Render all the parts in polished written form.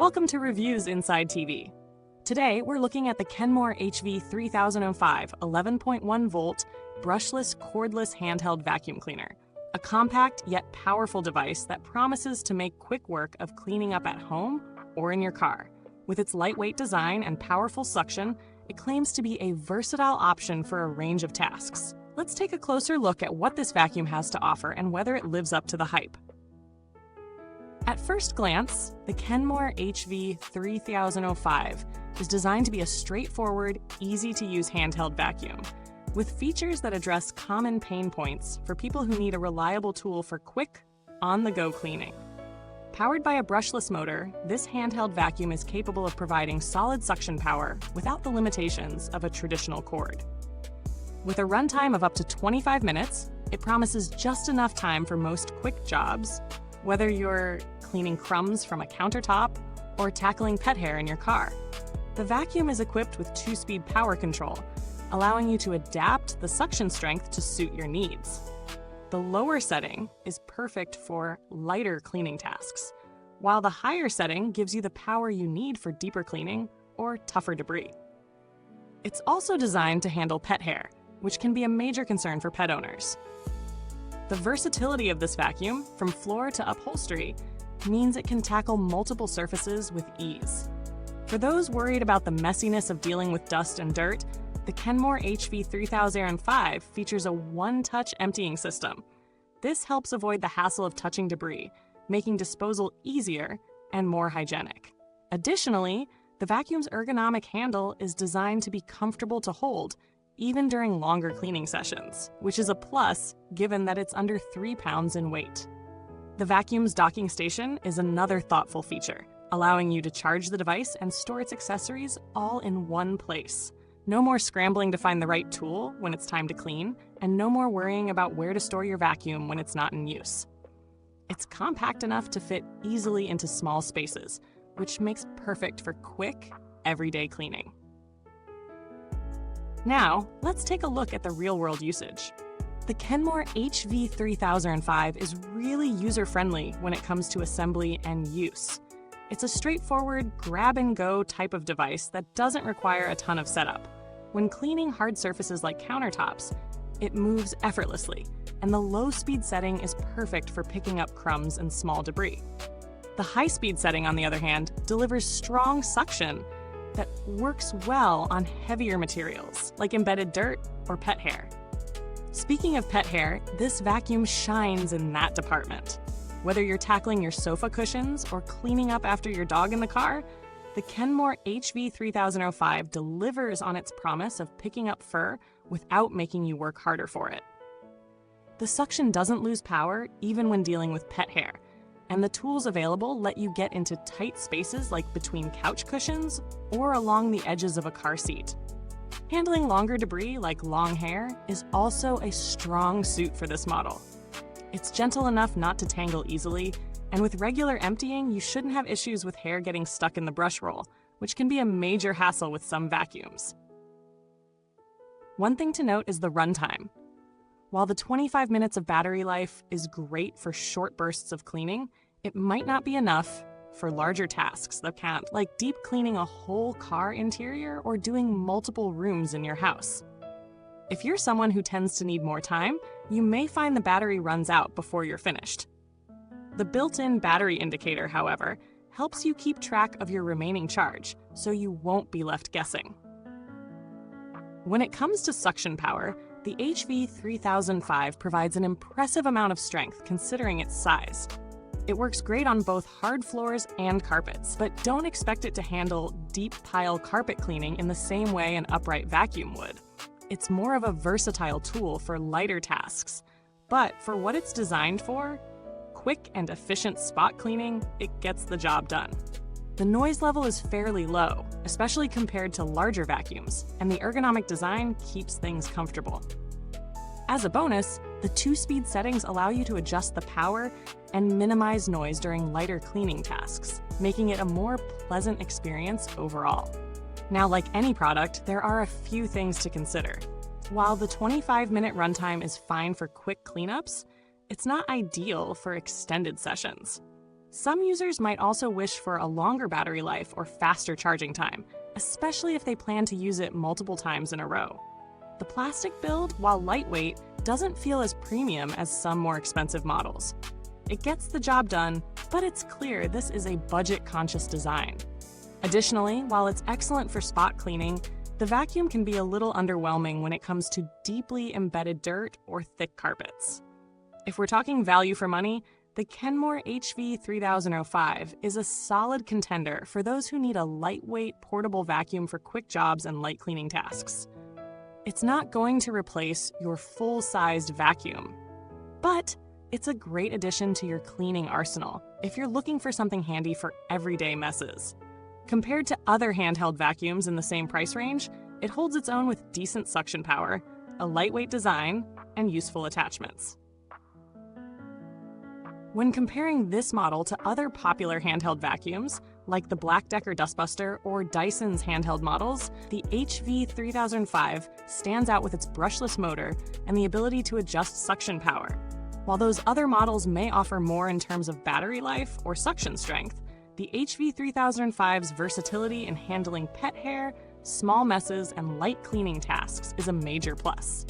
Welcome to Reviews Inside TV. Today, we're looking at the Kenmore HV3005 11.1 volt brushless cordless handheld vacuum cleaner, a compact yet powerful device that promises to make quick work of cleaning up at home or in your car. With its lightweight design and powerful suction, it claims to be a versatile option for a range of tasks. Let's take a closer look at what this vacuum has to offer and whether it lives up to the hype. At first glance, the Kenmore HV3005 is designed to be a straightforward, easy-to-use handheld vacuum, with features that address common pain points for people who need a reliable tool for quick, on-the-go cleaning. Powered by a brushless motor, this handheld vacuum is capable of providing solid suction power without the limitations of a traditional cord. With a runtime of up to 25 minutes, it promises just enough time for most quick jobs, whether you're cleaning crumbs from a countertop or tackling pet hair in your car. The vacuum is equipped with 2-speed power control, allowing you to adapt the suction strength to suit your needs. The lower setting is perfect for lighter cleaning tasks, while the higher setting gives you the power you need for deeper cleaning or tougher debris. It's also designed to handle pet hair, which can be a major concern for pet owners. The versatility of this vacuum, from floor to upholstery, means it can tackle multiple surfaces with ease. For those worried about the messiness of dealing with dust and dirt, the Kenmore HV3005 features a one-touch emptying system. This helps avoid the hassle of touching debris, making disposal easier and more hygienic. Additionally, the vacuum's ergonomic handle is designed to be comfortable to hold, even during longer cleaning sessions, which is a plus given that it's under 3 pounds in weight. The vacuum's docking station is another thoughtful feature, allowing you to charge the device and store its accessories all in one place. No more scrambling to find the right tool when it's time to clean, and no more worrying about where to store your vacuum when it's not in use. It's compact enough to fit easily into small spaces, which makes perfect for quick, everyday cleaning. Now, let's take a look at the real-world usage. The Kenmore HV3005 is really user-friendly when it comes to assembly and use. It's a straightforward, grab-and-go type of device that doesn't require a ton of setup. When cleaning hard surfaces like countertops, it moves effortlessly, and the low-speed setting is perfect for picking up crumbs and small debris. The high-speed setting, on the other hand, delivers strong suction that works well on heavier materials, like embedded dirt or pet hair. Speaking of pet hair, this vacuum shines in that department. Whether you're tackling your sofa cushions or cleaning up after your dog in the car, the Kenmore HV3005 delivers on its promise of picking up fur without making you work harder for it. The suction doesn't lose power even when dealing with pet hair, and the tools available let you get into tight spaces like between couch cushions or along the edges of a car seat. Handling longer debris like long hair is also a strong suit for this model. It's gentle enough not to tangle easily, and with regular emptying, you shouldn't have issues with hair getting stuck in the brush roll, which can be a major hassle with some vacuums. One thing to note is the runtime. While the 25 minutes of battery life is great for short bursts of cleaning, it might not be enough for larger tasks that count, like deep cleaning a whole car interior or doing multiple rooms in your house. If you're someone who tends to need more time, you may find the battery runs out before you're finished. The built-in battery indicator, however, helps you keep track of your remaining charge, so you won't be left guessing. When it comes to suction power, the HV3005 provides an impressive amount of strength considering its size. It works great on both hard floors and carpets, but don't expect it to handle deep pile carpet cleaning in the same way an upright vacuum would. It's more of a versatile tool for lighter tasks, but for what it's designed for, quick and efficient spot cleaning, it gets the job done. The noise level is fairly low, especially compared to larger vacuums, and the ergonomic design keeps things comfortable. As a bonus, the 2-speed settings allow you to adjust the power and minimize noise during lighter cleaning tasks, making it a more pleasant experience overall. Now, like any product, there are a few things to consider. While the 25-minute runtime is fine for quick cleanups, it's not ideal for extended sessions. Some users might also wish for a longer battery life or faster charging time, especially if they plan to use it multiple times in a row. The plastic build, while lightweight, doesn't feel as premium as some more expensive models. It gets the job done, but it's clear this is a budget-conscious design. Additionally, while it's excellent for spot cleaning, the vacuum can be a little underwhelming when it comes to deeply embedded dirt or thick carpets. If we're talking value for money, the Kenmore HV3005 is a solid contender for those who need a lightweight, portable vacuum for quick jobs and light cleaning tasks. It's not going to replace your full-sized vacuum, but it's a great addition to your cleaning arsenal if you're looking for something handy for everyday messes. Compared to other handheld vacuums in the same price range, it holds its own with decent suction power, a lightweight design, and useful attachments. When comparing this model to other popular handheld vacuums, like the Black Decker Dustbuster or Dyson's handheld models, the HV3005 stands out with its brushless motor and the ability to adjust suction power. While those other models may offer more in terms of battery life or suction strength, the HV3005's versatility in handling pet hair, small messes, and light cleaning tasks is a major plus.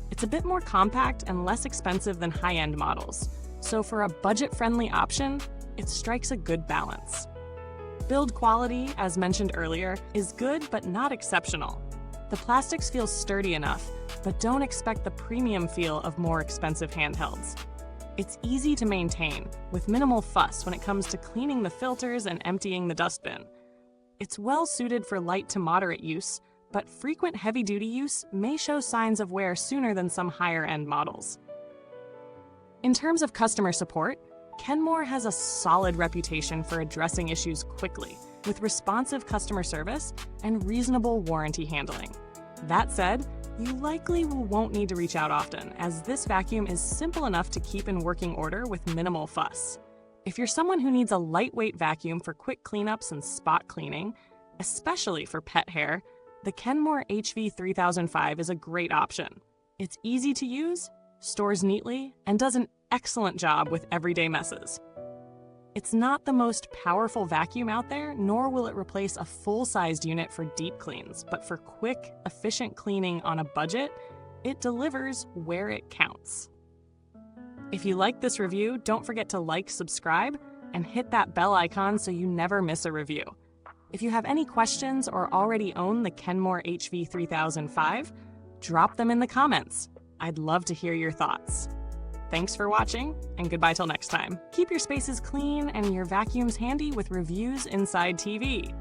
It's a bit more compact and less expensive than high-end models, so for a budget-friendly option, it strikes a good balance. Build quality, as mentioned earlier, is good but not exceptional. The plastics feel sturdy enough, but don't expect the premium feel of more expensive handhelds. It's easy to maintain, with minimal fuss when it comes to cleaning the filters and emptying the dustbin. It's well suited for light to moderate use, but frequent heavy-duty use may show signs of wear sooner than some higher-end models. In terms of customer support, Kenmore has a solid reputation for addressing issues quickly, with responsive customer service and reasonable warranty handling. That said, you likely won't need to reach out often, as this vacuum is simple enough to keep in working order with minimal fuss. If you're someone who needs a lightweight vacuum for quick cleanups and spot cleaning, especially for pet hair, the Kenmore HV3005 is a great option. It's easy to use, stores neatly, and does an excellent job with everyday messes. It's not the most powerful vacuum out there, nor will it replace a full-sized unit for deep cleans, but for quick, efficient cleaning on a budget, it delivers where it counts. If you like this review, don't forget to like, subscribe, and hit that bell icon so you never miss a review. If you have any questions or already own the Kenmore HV3005, drop them in the comments. I'd love to hear your thoughts. Thanks for watching, and goodbye till next time. Keep your spaces clean and your vacuums handy with Reviewsinside TV.